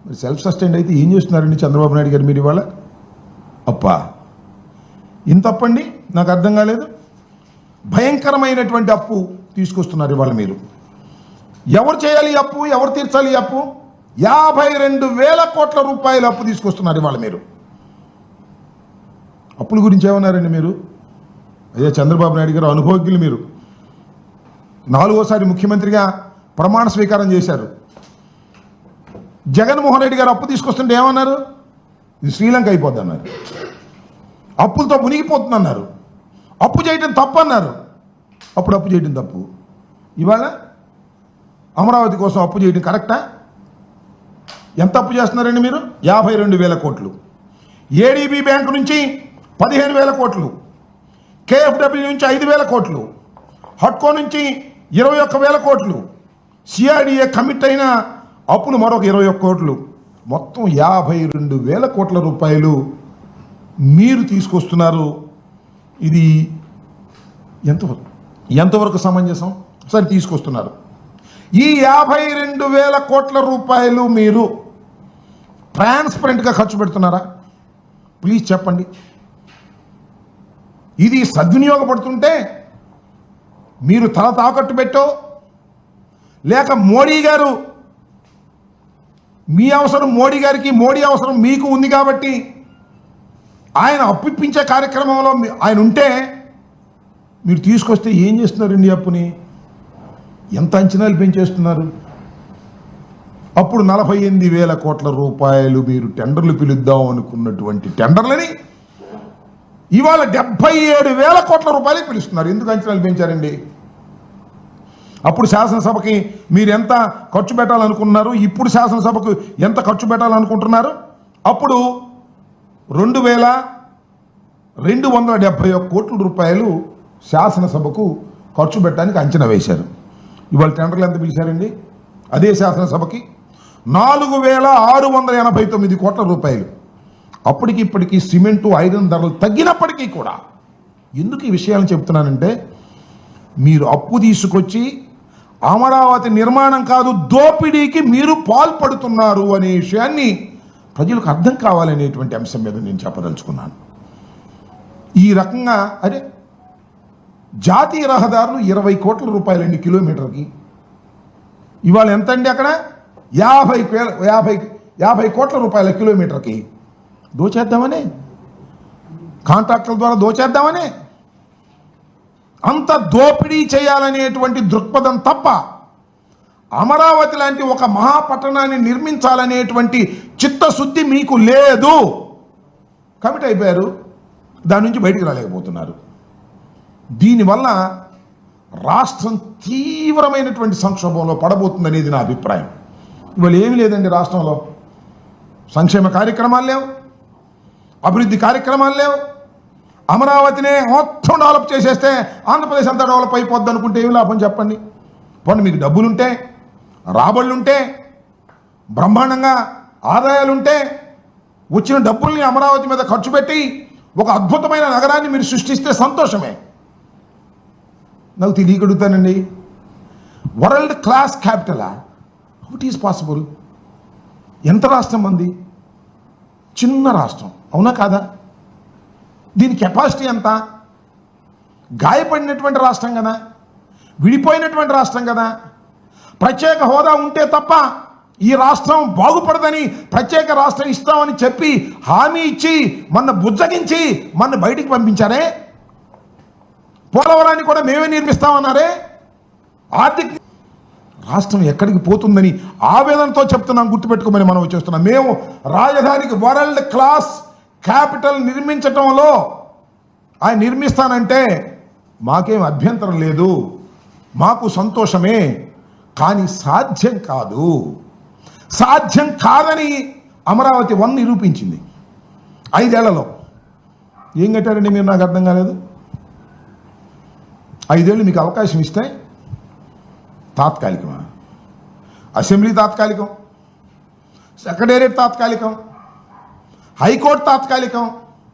మరి self sustained అయితే ఏం చేస్తున్నారండి చంద్రబాబు నాయుడు గారు మీరు ఇవాళ? అప్పా ఇంత తప్పండి, నాకు అర్థం కాలేదు. భయంకరమైనటువంటి అప్పు తీసుకొస్తున్నారు ఇవాళ మీరు. ఎవరు చేయాలి ఈ అప్పు? ఎవరు తీర్చాలి ఈ అప్పు? 52,000 కోట్ల రూపాయల అప్పు తీసుకొస్తున్నారు ఇవాళ మీరు. అప్పుల గురించి ఏమన్నారండి మీరు? అదే చంద్రబాబు నాయుడు గారు అనుభవజ్ఞులు మీరు. 4వసారి ముఖ్యమంత్రిగా ప్రమాణ స్వీకారం చేశారు. జగన్మోహన్ రెడ్డి గారు అప్పు తీసుకొస్తుంటే ఏమన్నారు? ఇది శ్రీలంక అయిపోద్ది అన్నారు. అప్పులతో మునిగిపోతుందన్నారు. అప్పు చేయటం తప్పు అన్నారు. అప్పుడు అప్పు చేయటం తప్పు. ఇవాళ అమరావతి కోసం అప్పు చేయడం కరెక్టా? ఎంత అప్పు చేస్తున్నారండి మీరు? 52,000 కోట్లు. ఏడీబీ బ్యాంకు నుంచి 15,000 కోట్లు, కేఎఫ్డబ్ల్యూ నుంచి 5,000 కోట్లు, హట్కో నుంచి 21,000 కోట్లు, సిఆర్డీఏ కమిట్ అయిన అప్పులు మరొక 21 కోట్లు, మొత్తం 52,000 కోట్ల రూపాయలు మీరు తీసుకొస్తున్నారు. ఇది ఎంతవరకు సమంజసం? సరే తీసుకొస్తున్నారు. ఈ 52,000 కోట్ల రూపాయలు మీరు ట్రాన్స్పరెంట్గా ఖర్చు పెడుతున్నారా? ప్లీజ్ చెప్పండి. ఇది సద్వినియోగపడుతుంటే మీరు తల తాకట్టు పెట్టో, లేక మోడీ గారు మీ అవసరం మోడీ గారికి, మోడీ అవసరం మీకు ఉంది కాబట్టి ఆయన అప్పిప్పించే కార్యక్రమంలో ఆయన ఉంటే మీరు తీసుకొస్తే ఏం చేస్తున్నారండి అప్పుని? ఎంత అంచనాలు పెంచేస్తున్నారు? అప్పుడు 48,000 కోట్ల రూపాయలు మీరు టెండర్లు పిలుద్దాం అనుకున్నటువంటి టెండర్లని ఇవాళ 77,000 కోట్ల రూపాయలకి పిలుస్తున్నారు. ఎందుకు అంచనాలు పెంచారండి? అప్పుడు శాసనసభకి మీరు ఎంత ఖర్చు పెట్టాలనుకున్నారు, ఇప్పుడు శాసనసభకు ఎంత ఖర్చు పెట్టాలనుకుంటున్నారు? అప్పుడు 2,271 కోట్ల రూపాయలు శాసనసభకు ఖర్చు పెట్టడానికి అంచనా వేశారు. ఇవాళ టెండర్లు ఎంత పిలిచారండి? అదే శాసనసభకి 4,689 కోట్ల రూపాయలు. అప్పటికి ఇప్పటికీ సిమెంటు, ఐరన్ ధరలు తగ్గినప్పటికీ కూడా ఎందుకు ఈ విషయాలను చెప్తున్నానంటే, మీరు అప్పు తీసుకొచ్చి అమరావతి నిర్మాణం కాదు దోపిడీకి మీరు పాల్పడుతున్నారు అనే విషయాన్ని ప్రజలకు అర్థం కావాలనేటువంటి అంశం మీద నేను చెప్పదలుచుకున్నాను. ఈ రకంగా అరే జాతీయ రహదారులు 20 కోట్ల రూపాయలండి కిలోమీటర్కి. ఇవాళ ఎంత అండి? అక్కడ 50 కోట్ల రూపాయల కిలోమీటర్కి. దోచేద్దామనే, కాంట్రాక్టుల ద్వారా దోచేద్దామనే, అంత దోపిడీ చేయాలనేటువంటి దృక్పథం తప్ప అమరావతి లాంటి ఒక మహాపట్టణాన్ని నిర్మించాలనేటువంటి చిత్తశుద్ధి మీకు లేదు. కమిట్ అయిపోయారు, దాని నుంచి బయటికి రాలేకపోతున్నారు. దీనివల్ల రాష్ట్రం తీవ్రమైనటువంటి సంక్షోభంలో పడబోతుందనేది నా అభిప్రాయం. ఇవాళ ఏమీ లేదండి రాష్ట్రంలో. సంక్షేమ కార్యక్రమాలు లేవు, అభివృద్ధి కార్యక్రమాలు లేవు. అమరావతినే మొత్తం డెవలప్ చేసేస్తే ఆంధ్రప్రదేశ్ అంతా డెవలప్ అయిపోద్ది అనుకుంటే ఏమి లాభం చెప్పండి? పోనీ మీకు డబ్బులుంటే, రాబడులుంటే, బ్రహ్మాండంగా ఆదాయాలుంటే వచ్చిన డబ్బుల్ని అమరావతి మీద ఖర్చు పెట్టి ఒక అద్భుతమైన నగరాన్ని మీరు సృష్టిస్తే సంతోషమే. నాకు తెలియగలుగుతానండి, వరల్డ్ క్లాస్ క్యాపిటలా? How it is possible? ఎంత రాష్ట్రం మంది? చిన్న రాష్ట్రం, అవునా కాదా? దీని కెపాసిటీ ఎంత? గాయపడినటువంటి రాష్ట్రం కదా, విడిపోయినటువంటి రాష్ట్రం కదా. ప్రత్యేక హోదా ఉంటే తప్ప ఈ రాష్ట్రం బాగుపడదని ప్రత్యేక రాష్ట్రం ఇస్తామని చెప్పి హామీ ఇచ్చి మన బుజ్జగించి మన బయటికి పంపించారే. పోలవరాన్ని కూడా మేమే నిర్మిస్తామన్నారే. ఆర్థిక రాష్ట్రం ఎక్కడికి పోతుందని ఆవేదనతో చెప్తున్నాం, గుర్తుపెట్టుకోమని మనం చేస్తున్నాం. మేము రాజధానికి వరల్డ్ క్లాస్ క్యాపిటల్ నిర్మించటంలో ఆయన నిర్మిస్తానంటే మాకేం అభ్యంతరం లేదు, మాకు సంతోషమే. కానీ సాధ్యం కాదు. సాధ్యం కాదని అమరావతి 1 నిరూపించింది 5 ఏళ్లలో. ఏం కట్టారండి మీరు? నాకు అర్థం కాలేదు. 5 ఏళ్ళు మీకు అవకాశం ఇస్తే తాత్కాలికమా? అసెంబ్లీ తాత్కాలికం, సెక్రటేరియట్ తాత్కాలికం, హైకోర్టు తాత్కాలికం,